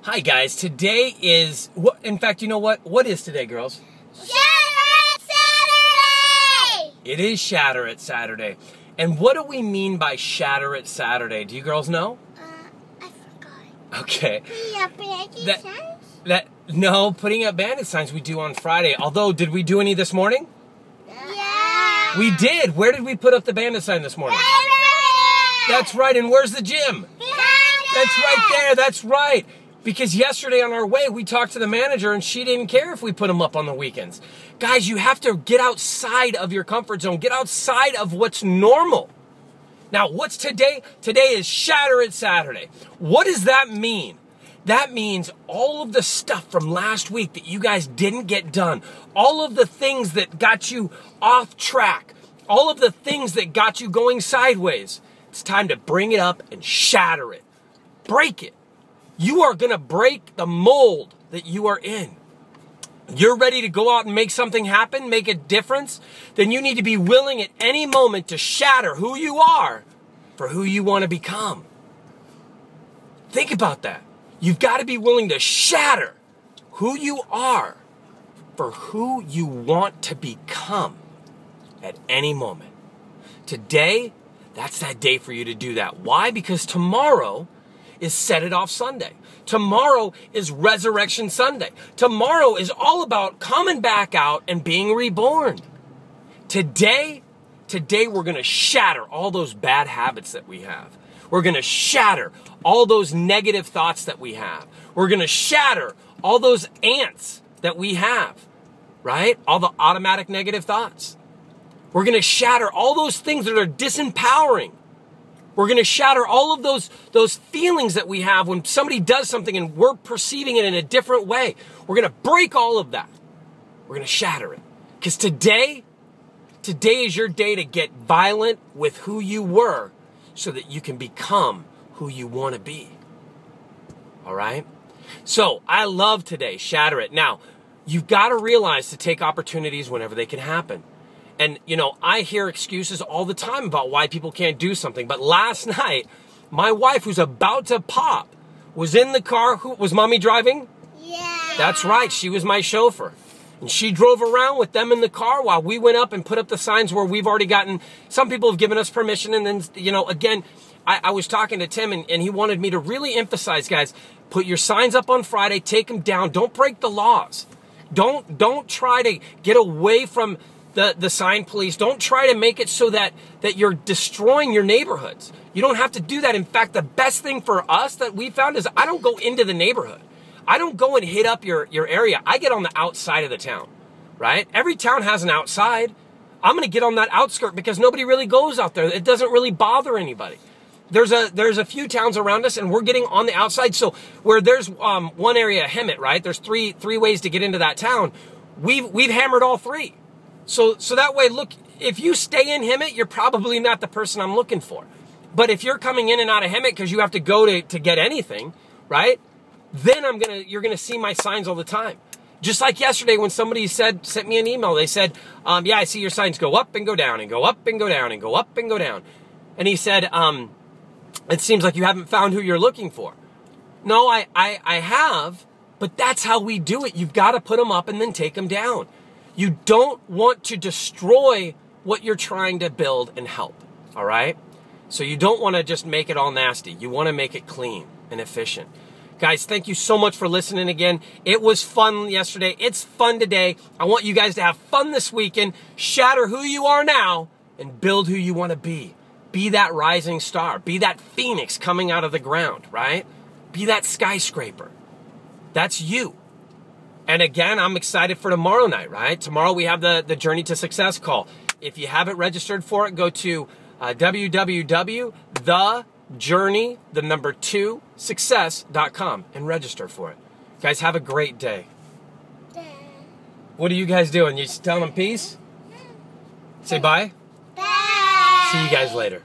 Hi guys, today is, in fact, you know what? What is today, girls? Shatter It Saturday! It is Shatter It Saturday. And what do we mean by Shatter It Saturday? Do you girls know? I forgot. Okay. No. Putting up bandit signs we do on Friday. Although, did we do any this morning? Yeah. We did. Where did we put up the bandit sign this morning? That's right. And where's the gym? That's right there. That's right. Because yesterday on our way, we talked to the manager and she didn't care if we put them up on the weekends. Guys, you have to get outside of your comfort zone. Get outside of what's normal. Now, what's today? Today is Shatter It Saturday. What does that mean? That means all of the stuff from last week that you guys didn't get done, all of the things that got you off track, all of the things that got you going sideways, it's time to bring it up and shatter it. Break it. You are going to break the mold that you are in. You're ready to go out and make something happen, make a difference, then you need to be willing at any moment to shatter who you are for who you want to become. Think about that. You've got to be willing to shatter who you are for who you want to become at any moment. Today, that's that day for you to do that. Why? Because tomorrow is Set It Off Sunday. Tomorrow is Resurrection Sunday. Tomorrow is all about coming back out and being reborn. Today we're going to shatter all those bad habits that we have. We're going to shatter all those negative thoughts that we have. We're going to shatter all those ants that we have, right? All the automatic negative thoughts. We're going to shatter all those things that are disempowering. We're going to shatter all of those feelings that we have when somebody does something and we're perceiving it in a different way. We're going to break all of that. We're going to shatter it. Because today is your day to get violent with who you were so that you can become who you want to be. All right? So I love today. Shatter it. Now, you've got to realize to take opportunities whenever they can happen. And, you know, I hear excuses all the time about why people can't do something. But last night, my wife, who's about to pop, was in the car. Was Mommy driving? Yeah. That's right. She was my chauffeur. And she drove around with them in the car while we went up and put up the signs where we've already gotten, some people have given us permission. And then, you know, again, I was talking to Tim and he wanted me to really emphasize, guys, put your signs up on Friday, take them down. Don't break the laws. Don't try to get away from the sign police. Don't try to make it so that you're destroying your neighborhoods. You don't have to do that. In fact, the best thing for us that we found is I don't go into the neighborhood. I don't go and hit up your area. I get on the outside of the town, right? Every town has an outside. I'm going to get on that outskirt because nobody really goes out there. It doesn't really bother anybody. There's a few towns around us and we're getting on the outside. So where there's one area, Hemet, right? There's three ways to get into that town. We've hammered all three. So that way, look, if you stay in Hemet, you're probably not the person I'm looking for. But if you're coming in and out of Hemet because you have to go to get anything, right? Then you're gonna see my signs all the time. Just like yesterday when somebody sent me an email, they said, yeah, I see your signs go up and go down and go up and go down and go up and go down. And he said, it seems like you haven't found who you're looking for. No, I have, but that's how we do it. You've got to put them up and then take them down. You don't want to destroy what you're trying to build and help, all right? So you don't want to just make it all nasty. You want to make it clean and efficient. Guys, thank you so much for listening again. It was fun yesterday. It's fun today. I want you guys to have fun this weekend. Shatter who you are now and build who you want to be. Be that rising star. Be that phoenix coming out of the ground, right? Be that skyscraper. That's you. And again, I'm excited for tomorrow night, right? Tomorrow we have the Journey to Success call. If you haven't registered for it, go to www.thejourney2success.com and register for it. Guys, have a great day. What are you guys doing? You telling them peace? Say bye? Bye. See you guys later.